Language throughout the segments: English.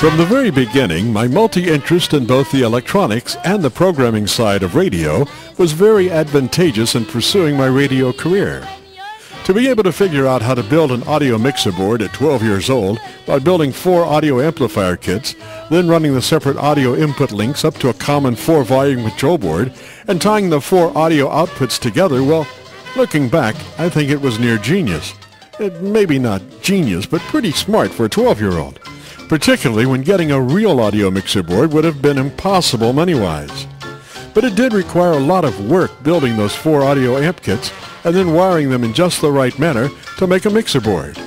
From the very beginning, my multi-interest in both the electronics and the programming side of radio was very advantageous in pursuing my radio career. To be able to figure out how to build an audio mixer board at 12 years old by building 4 audio amplifier kits, then running the separate audio input links up to a common 4-volume control board, and tying the 4 audio outputs together, well, looking back, I think it was near genius. Maybe not genius, but pretty smart for a 12-year-old. Particularly when getting a real audio mixer board would have been impossible money-wise. But it did require a lot of work building those 4 audio amp kits and then wiring them in just the right manner to make a mixer board.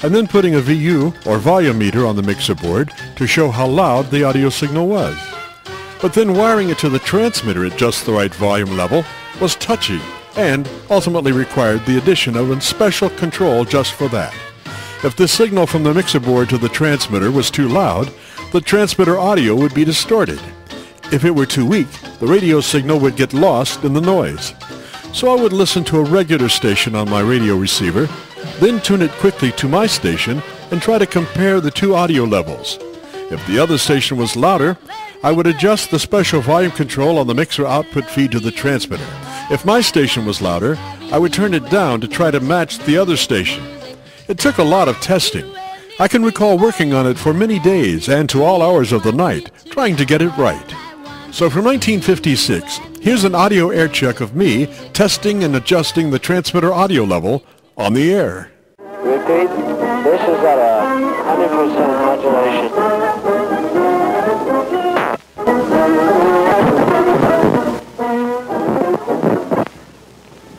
And then putting a VU or volume meter on the mixer board to show how loud the audio signal was. But then wiring it to the transmitter at just the right volume level was touchy and ultimately required the addition of a special control just for that. If the signal from the mixer board to the transmitter was too loud, the transmitter audio would be distorted. If it were too weak, the radio signal would get lost in the noise. So I would listen to a regular station on my radio receiver, then tune it quickly to my station and try to compare the 2 audio levels. If the other station was louder, I would adjust the special volume control on the mixer output feed to the transmitter. If my station was louder, I would turn it down to try to match the other station. It took a lot of testing. I can recall working on it for many days and to all hours of the night, trying to get it right. So from 1956, here's an audio air check of me testing and adjusting the transmitter audio level on the air. Repeat, this is at a 100% modulation.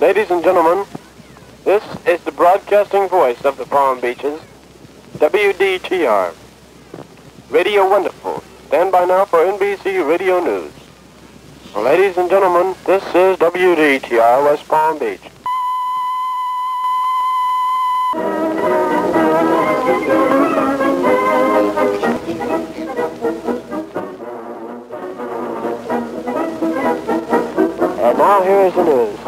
Ladies and gentlemen, this is the broadcasting voice of the Palm Beaches, WDTR. Radio Wonderful. Stand by now for NBC Radio News. Well, ladies and gentlemen, this is WDTR West Palm Beach. And now here is the news.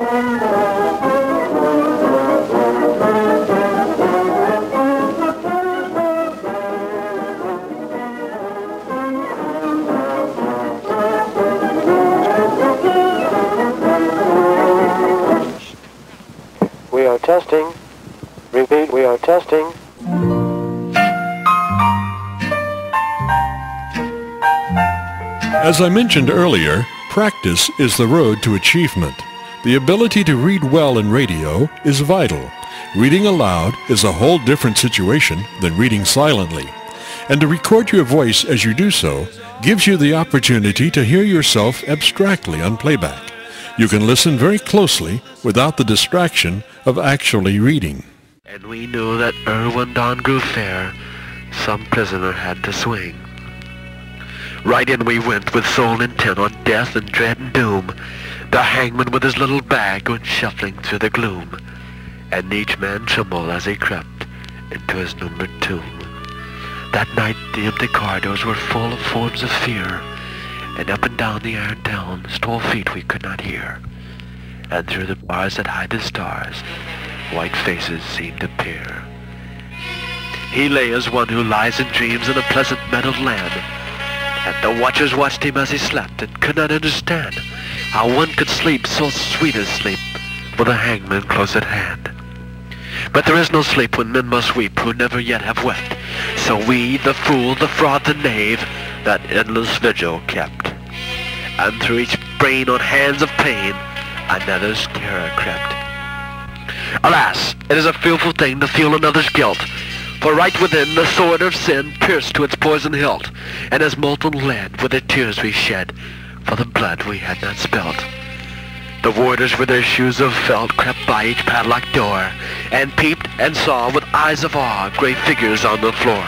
We are testing. Repeat, we are testing. As I mentioned earlier, practice is the road to achievement. The ability to read well in radio is vital. Reading aloud is a whole different situation than reading silently. And to record your voice as you do so gives you the opportunity to hear yourself abstractly on playback. You can listen very closely without the distraction of actually reading. And we knew that when dawn grew fair, some prisoner had to swing. Right in we went with soul intent on death and dread and doom. The hangman with his little bag went shuffling through the gloom, and each man trembled as he crept into his numbered tomb. That night the empty corridors were full of forms of fear, and up and down the iron town stole feet we could not hear. And through the bars that hide the stars, white faces seemed to peer. He lay as one who lies in dreams in a pleasant meadowed land, and the watchers watched him as he slept and could not understand how one could sleep so sweet as sleep with a hangman close at hand. But there is no sleep when men must weep who never yet have wept. So we, the fool, the fraud, the knave, that endless vigil kept. And through each brain on hands of pain, another's terror crept. Alas, it is a fearful thing to feel another's guilt, for right within the sword of sin pierced to its poison hilt, and as molten lead with the tears we shed for the blood we had not spilt. The warders with their shoes of felt crept by each padlocked door, and peeped and saw with eyes of awe gray figures on the floor,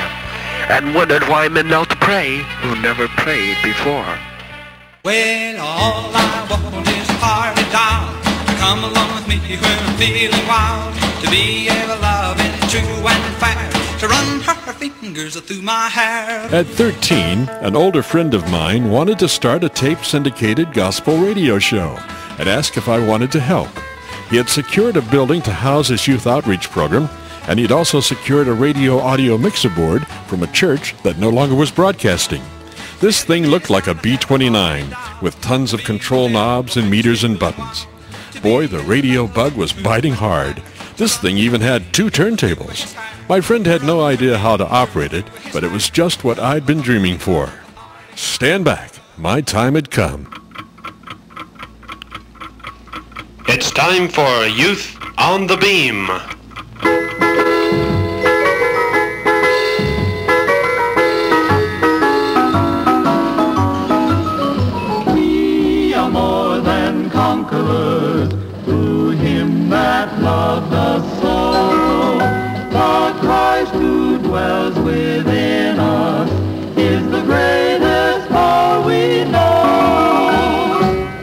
and wondered why men knelt to pray who never prayed before. Well, all I want is a party doll to come along with me when I'm feeling wild, to be ever loving, true and fair, to run her fingers through my hair. At 13, an older friend of mine wanted to start a tape-syndicated gospel radio show and asked if I wanted to help. He had secured a building to house his youth outreach program And he'd also secured a radio audio mixer board from a church that no longer was broadcasting. This thing looked like a B-29 with tons of control knobs and meters and buttons. Boy, the radio bug was biting hard. This thing even had 2 turntables. My friend had no idea how to operate it, but it was just what I'd been dreaming for. Stand back. My time had come. It's time for Youth on the Beam. We are more than conquerors through him that loved us so. For Christ who dwells within us is the greatest power we know.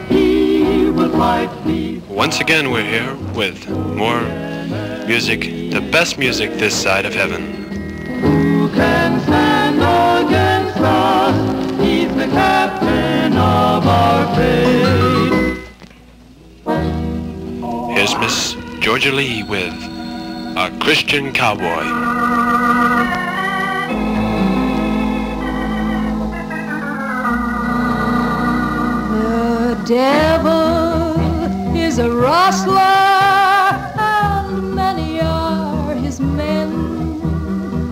He will fight the... Once again, we're here with more music, the best music this side of heaven. Who can stand against us? He's the captain of our fate. Here's Miss Georgia Lee with A Christian Cowboy. The devil is a rustler, and many are his men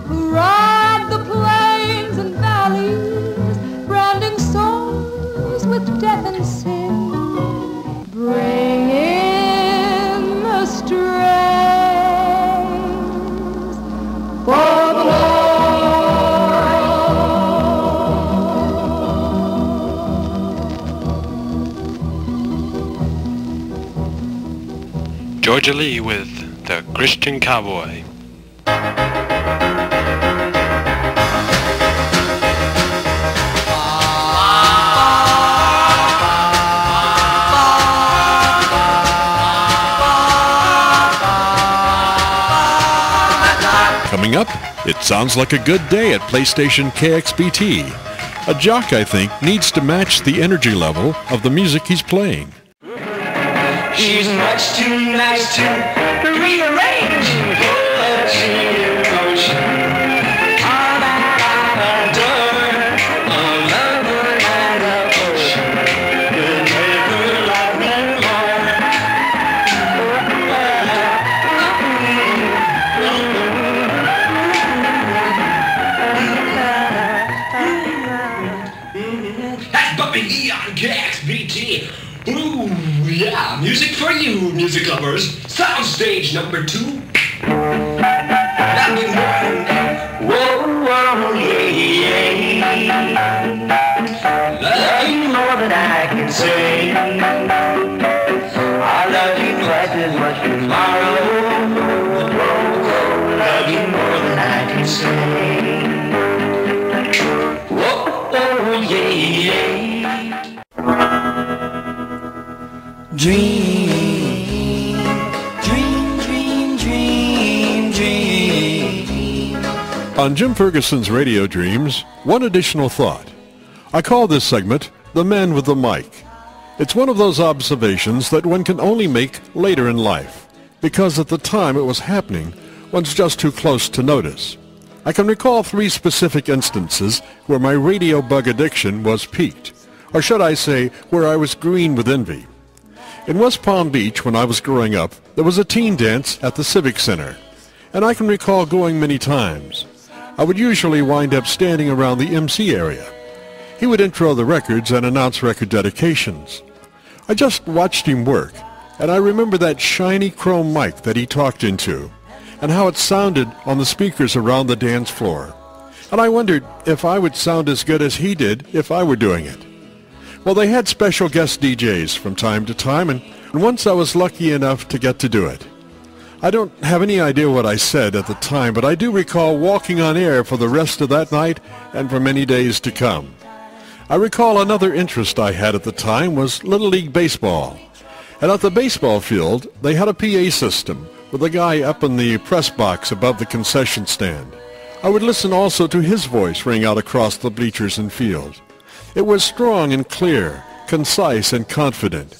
who ride the plains and valleys, branding souls with death and sin, bringing the strains for the Lord. Georgia Lee with The Christian Cowboy. Coming up, it sounds like a good day at PlayStation KXBT. A jock, I think, needs to match the energy level of the music he's playing. She's much too nice to rearrange. All that I adore, a lover and a ocean, could make her love me more. That's Bobby Lee on KXBT. Ooh, yeah, music for you, music lovers. Soundstage number 2. Love you more. Whoa, whoa, yeah, yeah. Love you more than I can say. I love you twice as much tomorrow. Whoa, love you more than I can say. Whoa, oh, yeah, yeah. Dream, dream, dream, dream, dream. On Jim Fergusson's Radio Dreams, one additional thought. I call this segment The Man with the Mic. It's one of those observations that one can only make later in life, because at the time it was happening, one's just too close to notice. I can recall 3 specific instances where my radio bug addiction was peaked, or should I say, where I was green with envy. In West Palm Beach, when I was growing up, there was a teen dance at the Civic Center, and I can recall going many times. I would usually wind up standing around the MC area. He would intro the records and announce record dedications. I just watched him work, and I remember that shiny chrome mic that he talked into, and how it sounded on the speakers around the dance floor. And I wondered if I would sound as good as he did if I were doing it. Well, they had special guest DJs from time to time, and once I was lucky enough to get to do it. I don't have any idea what I said at the time, but I do recall walking on air for the rest of that night and for many days to come. I recall another interest I had at the time was Little League Baseball. And at the baseball field, they had a PA system with a guy up in the press box above the concession stand. I would listen also to his voice ring out across the bleachers and field. It was strong and clear, concise and confident.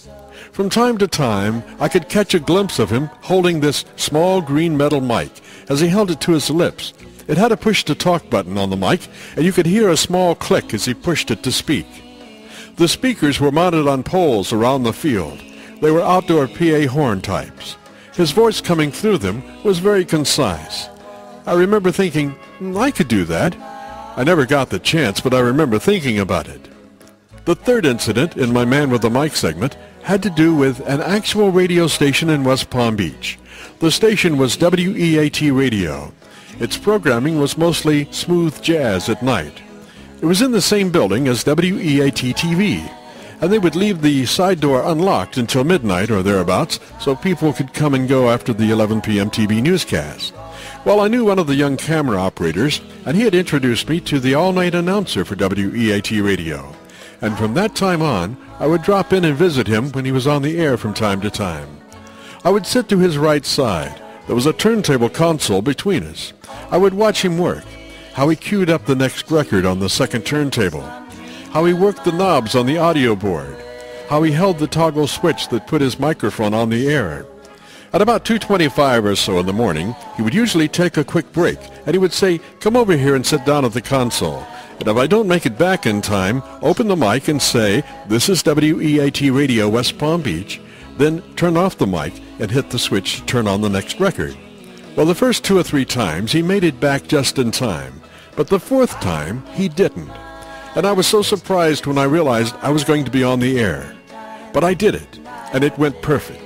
From time to time, I could catch a glimpse of him holding this small green metal mic as he held it to his lips. It had a push-to-talk button on the mic, and you could hear a small click as he pushed it to speak. The speakers were mounted on poles around the field. They were outdoor PA horn types. His voice coming through them was very concise. I remember thinking, I could do that. I never got the chance, but I remember thinking about it. The third incident in my Man with the Mic segment had to do with an actual radio station in West Palm Beach. The station was WEAT Radio. Its programming was mostly smooth jazz at night. It was in the same building as WEAT TV, and they would leave the side door unlocked until midnight or thereabouts so people could come and go after the 11 p.m. TV newscast. Well, I knew one of the young camera operators, and he had introduced me to the all-night announcer for WEAT Radio. And from that time on, I would drop in and visit him when he was on the air from time to time. I would sit to his right side. There was a turntable console between us. I would watch him work, how he queued up the next record on the second turntable, how he worked the knobs on the audio board, how he held the toggle switch that put his microphone on the air. At about 2:25 or so in the morning, he would usually take a quick break, and he would say, "Come over here and sit down at the console. And if I don't make it back in time, open the mic and say, 'This is WEAT Radio West Palm Beach,' then turn off the mic and hit the switch to turn on the next record." Well, the first 2 or 3 times he made it back just in time, but the 4th time he didn't. And I was so surprised when I realized I was going to be on the air. But I did it, and it went perfect.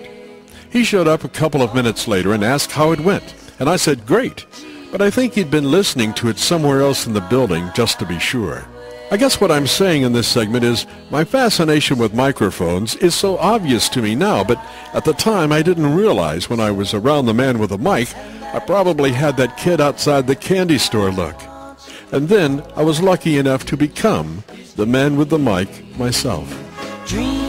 He showed up a couple of minutes later and asked how it went, and I said, "Great," but I think he'd been listening to it somewhere else in the building just to be sure. I guess what I'm saying in this segment is my fascination with microphones is so obvious to me now, but at the time I didn't realize when I was around the Man with the Mic, I probably had that kid outside the candy store look. And then I was lucky enough to become the Man with the Mic myself. Dream